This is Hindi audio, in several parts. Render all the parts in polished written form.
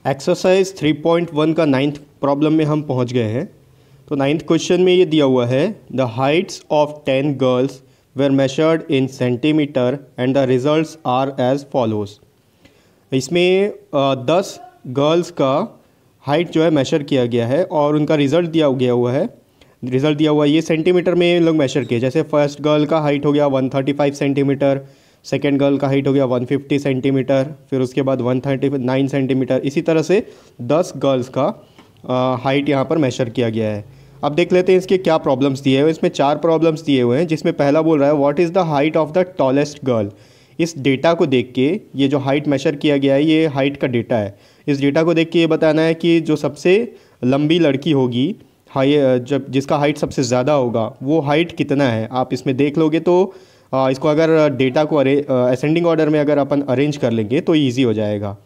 एक्सरसाइज 3.1 का नाइन्थ प्रॉब्लम में हम पहुंच गए हैं। तो नाइन्थ क्वेश्चन में ये दिया हुआ है, the heights of 10 girls were measured in centimetre and the results are as follows. इसमें 10 गर्ल्स का हाइट जो है मेजर किया गया है और उनका रिज़ल्ट दिया गया हुआ है। रिज़ल्ट दिया हुआ है ये सेंटीमीटर में लोग मेजर किए। जैसे फर्स्ट गर्ल का हाइट हो गया 135 सेंटीमीटर, सेकेंड गर्ल का हाइट हो गया 150 सेंटीमीटर, फिर उसके बाद 139 सेंटीमीटर। इसी तरह से 10 गर्ल्स का हाइट यहाँ पर मेजर किया गया है। अब देख लेते हैं इसके क्या प्रॉब्लम्स दिए हुए हैं। इसमें 4 प्रॉब्लम्स दिए हुए हैं, जिसमें पहला बोल रहा है what is the height of the tallest girl. इस डेटा को देख के ये जो हाइट मेजर किया गया है ये हाइट का डेटा है। इस डेटा को देख के ये बताना है कि जो सबसे लंबी लड़की होगी, हाई जब जिसका हाइट सबसे ज़्यादा होगा वो हाइट कितना है। आप इसमें देख लोगे तो इसको अगर डेटा को असेंडिंग ऑर्डर में अगर अपन अरेंज कर लेंगे तो ईजी हो जाएगा।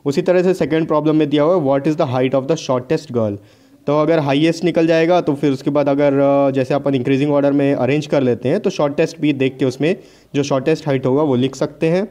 उसी तरह से सेकंड प्रॉब्लम में दिया हुआ है what is the height of the shortest girl. तो अगर हाईएस्ट निकल जाएगा तो फिर उसके बाद अगर जैसे अपन इंक्रीजिंग ऑर्डर में अरेंज कर लेते हैं तो शॉर्टेस्ट भी देख के उसमें जो शॉर्टेस्ट हाइट होगा वो लिख सकते हैं।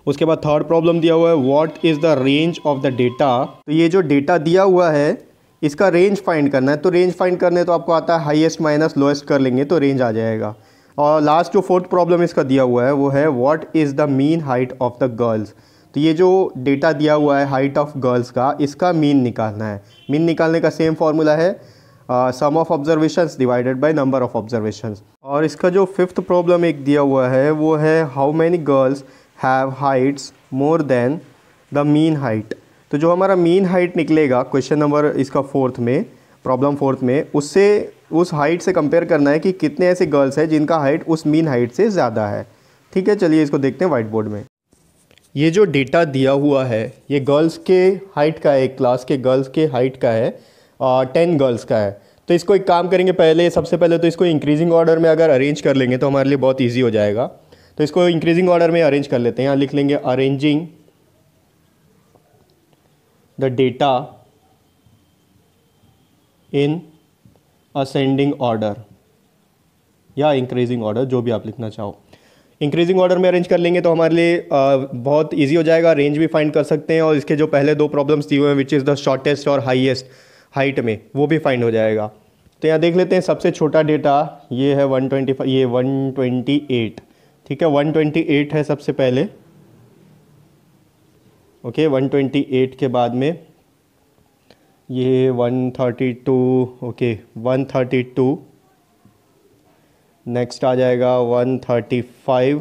उसके बाद थर्ड प्रॉब्लम दिया हुआ है what is the range of the data. तो ये जो डेटा दिया हुआ है इसका रेंज फाइंड करना है। तो रेंज फाइंड करने तो आपको आता है हाईएस्ट माइनस लोएस्ट कर लेंगे तो रेंज आ जाएगा। और लास्ट जो फोर्थ प्रॉब्लम इसका दिया हुआ है वो है what is the mean height of the girls. तो ये जो डेटा दिया हुआ है हाइट ऑफ गर्ल्स का, इसका मीन निकालना है। मीन निकालने का सेम फार्मूला है sum of observations divided by number of observations. और इसका जो फिफ्थ प्रॉब्लम एक दिया हुआ है वो है how many girls have Heights more than the mean height. तो जो हमारा मीन हाइट निकलेगा क्वेश्चन नंबर इसका फोर्थ में, प्रॉब्लम फोर्थ में, उससे उस हाइट से कंपेयर करना है कि कितने ऐसे गर्ल्स हैं जिनका हाइट उस मीन हाइट से ज़्यादा है। ठीक है, चलिए इसको देखते हैं व्हाइट बोर्ड में। ये जो डेटा दिया हुआ है ये गर्ल्स के हाइट का है, एक क्लास के गर्ल्स के हाइट का है, 10 गर्ल्स का है। तो इसको एक काम करेंगे, पहले सबसे पहले तो इसको इंक्रीजिंग ऑर्डर में अगर अरेंज कर लेंगे तो हमारे लिए बहुत ईजी हो जाएगा। तो इसको इंक्रीजिंग ऑर्डर में अरेंज कर लेते हैं। यहाँ लिख लेंगे arranging the data in ascending order या इंक्रीजिंग ऑर्डर, जो भी आप लिखना चाहो। इंक्रीजिंग ऑर्डर में अरेंज कर लेंगे तो हमारे लिए बहुत इजी हो जाएगा। रेंज भी फाइंड कर सकते हैं और इसके जो पहले 2 प्रॉब्लम्स दिए हुए हैं विच इज़ द शॉर्टेस्ट और हाईएस्ट हाइट में, वो भी फाइंड हो जाएगा। तो यहाँ देख लेते हैं सबसे छोटा डेटा ये है 125, ये 128। ठीक है, 128 है सबसे पहले। ओके, 128 के बाद में ये 132। ओके, 132। नेक्स्ट आ जाएगा 135।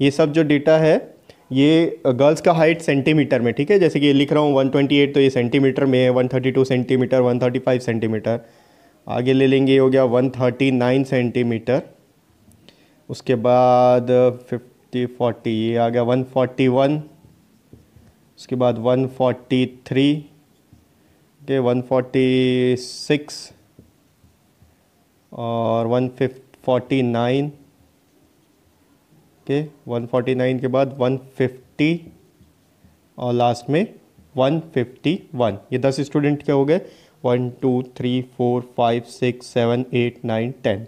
ये सब जो डेटा है ये गर्ल्स का हाइट सेंटीमीटर में। ठीक है, जैसे कि ये लिख रहा हूँ 128 तो ये सेंटीमीटर में है, 132 सेंटीमीटर, 135 सेंटीमीटर। आगे ले लेंगे, ये हो गया 139 सेंटीमीटर। उसके बाद 50 40 ये आ गया 141। उसके बाद 143 के 146 और 149 के 149 के बाद 150 और लास्ट में 151। ये 10 स्टूडेंट के हो गए, 1 2 3 4 5 6 7 8 9 10।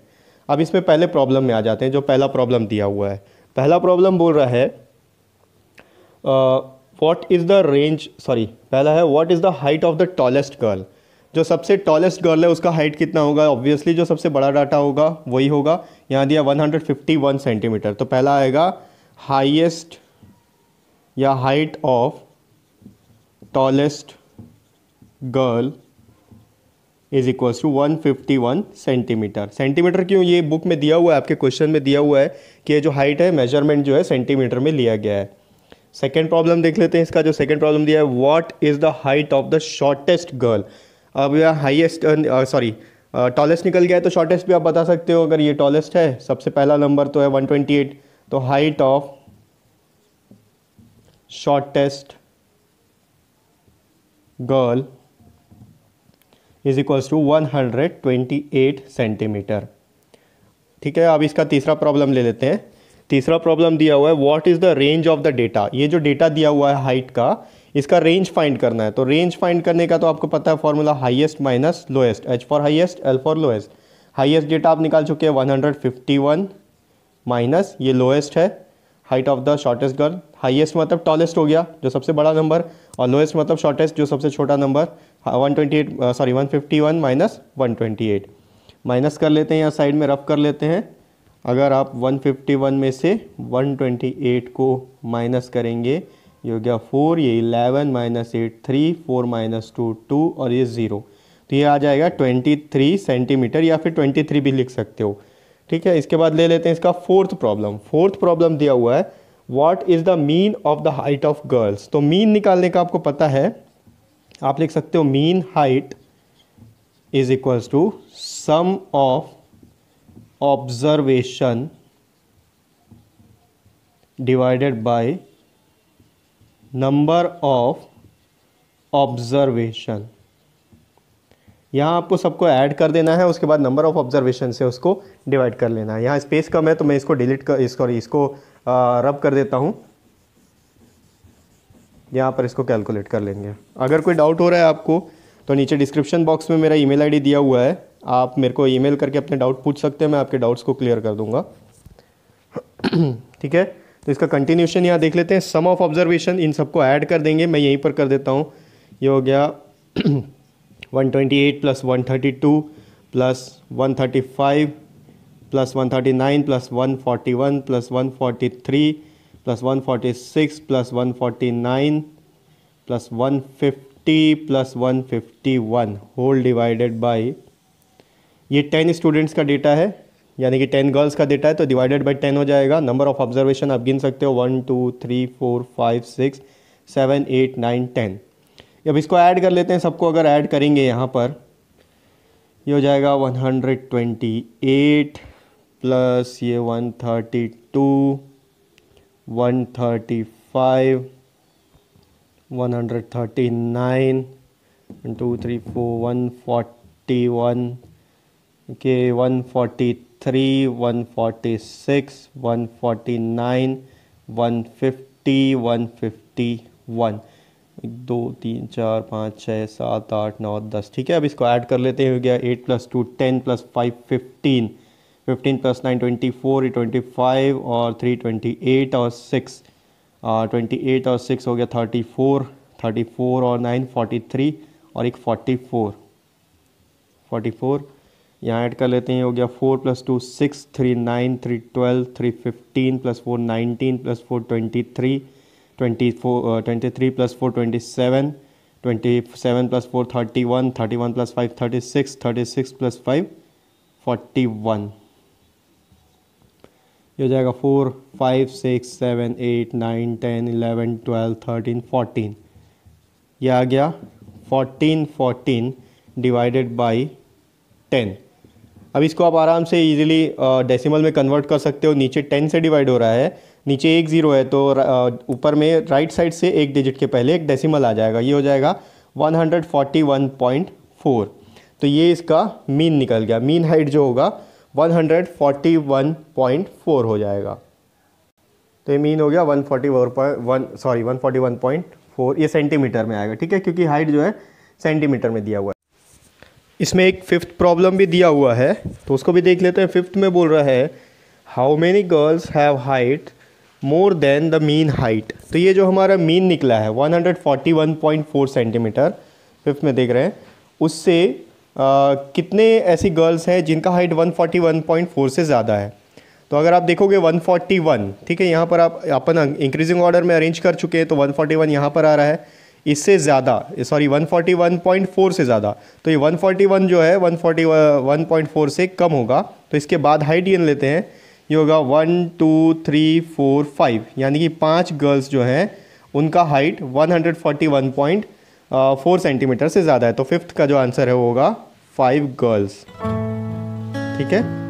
अब इसमें पहले प्रॉब्लम में आ जाते हैं। जो पहला प्रॉब्लम दिया हुआ है, पहला प्रॉब्लम बोल रहा है what is the range, sorry पहला है what is the height of the tallest girl. जो सबसे टॉलेस्ट गर्ल है उसका हाइट कितना होगा। ऑब्वियसली जो सबसे बड़ा डाटा होगा वही होगा। यहाँ दिया 151 सेंटीमीटर। तो पहला आएगा हाईएस्ट या height of tallest girl is equals to 151 centimetre. Centimetre क्यों, ये बुक में दिया हुआ है, आपके क्वेश्चन में दिया हुआ है कि ये जो हाइट है मेजरमेंट जो है सेंटीमीटर में लिया गया है। सेकेंड प्रॉब्लम देख लेते हैं। इसका जो सेकेंड प्रॉब्लम दिया है what is the height of the shortest girl. अब यह हाईएस्ट टॉलेस्ट निकल गया है तो शॉर्टेस्ट भी आप बता सकते हो। अगर ये टॉलेस्ट है, सबसे पहला नंबर तो है 128, तो height of shortest girl is equals to 128 centimetre. ठीक है, अब इसका तीसरा प्रॉब्लम ले लेते हैं। तीसरा प्रॉब्लम दिया हुआ है what is the range of the data. ये जो डेटा दिया हुआ है हाइट का, इसका रेंज फाइंड करना है। तो रेंज फाइंड करने का तो आपको पता है formula highest minus lowest, H for highest, L for lowest. Highest data आप निकाल चुके हैं 151 माइनस ये लोएस्ट है height of the shortest girl. Highest मतलब टॉलेस्ट हो गया जो सबसे बड़ा नंबर, और लोएस्ट मतलब शॉर्टेस्ट जो सबसे छोटा नंबर। 151 माइनस 128 माइनस कर लेते हैं, या साइड में रफ कर लेते हैं। अगर आप 151 में से 128 को माइनस करेंगे, ये हो गया 4, ये 11 माइनस 8 3, 4 माइनस 2 2, और ये 0, तो ये आ जाएगा 23 सेंटीमीटर, या फिर 23 भी लिख सकते हो। ठीक है, इसके बाद ले लेते हैं इसका फोर्थ प्रॉब्लम। फोर्थ प्रॉब्लम दिया हुआ है, what is the mean of the height of girls. तो मीन निकालने का आपको पता है, आप लिख सकते हो mean height is equals to sum of observation divided by number of observation. यहाँ आपको सबको ऐड कर देना है, उसके बाद नंबर ऑफ ऑब्जर्वेशन से उसको डिवाइड कर लेना है। यहाँ स्पेस कम है तो मैं इसको डिलीट कर इसको रब कर देता हूँ। यहाँ पर इसको कैलकुलेट कर लेंगे। अगर कोई डाउट हो रहा है आपको तो नीचे डिस्क्रिप्शन बॉक्स में मेरा ईमेल आईडी दिया हुआ है, आप मेरे को ईमेल करके अपने डाउट पूछ सकते हैं, मैं आपके डाउट्स को क्लियर कर दूंगा। ठीक है, तो इसका कंटिन्यूशन यहाँ देख लेते हैं। सम ऑफ ऑब्जर्वेशन, इन सबको ऐड कर देंगे, मैं यहीं पर कर देता हूँ। ये हो गया 128 plus 132 plus 135 plus 139 plus 141 plus 143 plus 146 plus 149 plus 150 plus 151 whole divided by, ये 10 स्टूडेंट्स का डेटा है, यानी कि 10 गर्ल्स का डेटा है, तो डिवाइडेड बाय 10 हो जाएगा। नंबर ऑफ ऑब्जर्वेशन आप गिन सकते हो 1 2 3 4 5 6 7 8 9 10। अब इसको ऐड कर लेते हैं, सबको अगर ऐड करेंगे यहाँ पर ये हो जाएगा 128 प्लस ये 132 135 139 1 2 3 4 141 के 143 146 149 150 151 2 3 4 5 6 7 8 9 10। ठीक है, अब इसको ऐड कर लेते हैं। हो गया 8 प्लस 2 10 प्लस 5 15 15 प्लस 9 24 25 और 3 28 और 6 28 और 6 हो गया 34 34 और 9 43 और एक 44 यहाँ ऐड कर लेते हैं। हो गया 4 plus 2 6 3 9 3 12 3 15 plus 4 19 plus 4 23 23 plus 4 27 27 plus 4 31 31 plus 5 36 36 plus 5 41। ये हो जाएगा 4 5 6 7 8 9 10 11 12 13 14। ये आ गया 14 डिवाइडेड बाई 10। अब इसको आप आराम से इजीली डेसिमल में कन्वर्ट कर सकते हो। नीचे 10 से डिवाइड हो रहा है, नीचे एक ज़ीरो है, तो ऊपर में राइट साइड से एक डिजिट के पहले एक डेसिमल आ जाएगा। ये हो जाएगा 141.4। तो ये इसका मीन निकल गया। मीन हाइट जो होगा 141.4 हो जाएगा। तो ये मीन हो गया 141.4, ये सेंटीमीटर में आएगा। ठीक है, क्योंकि हाइट जो है सेंटीमीटर में दिया हुआ है। इसमें एक फिफ्थ प्रॉब्लम भी दिया हुआ है, तो उसको भी देख लेते हैं। फिफ्थ में बोल रहा है how many girls have height more than the mean height. तो ये जो हमारा मीन निकला है 141.4 सेंटीमीटर, फिफ्थ में देख रहे हैं, उससे कितने ऐसी गर्ल्स हैं जिनका हाइट 141.4 से ज़्यादा है। तो अगर आप देखोगे 141, ठीक है, यहाँ पर आप अपन इंक्रीजिंग ऑर्डर में अरेंज कर चुके हैं, तो 141 यहाँ पर आ रहा है, इससे ज़्यादा 141.4 से ज़्यादा। तो ये 141 जो है 141.4 से कम होगा, तो इसके बाद हाइट गिन लेते हैं। ये होगा 1 2 3 4 5, यानी कि 5 गर्ल्स जो हैं उनका हाइट 141.4 सेंटीमीटर से ज़्यादा है। तो फिफ्थ का जो आंसर है वो होगा 5 गर्ल्स। ठीक है।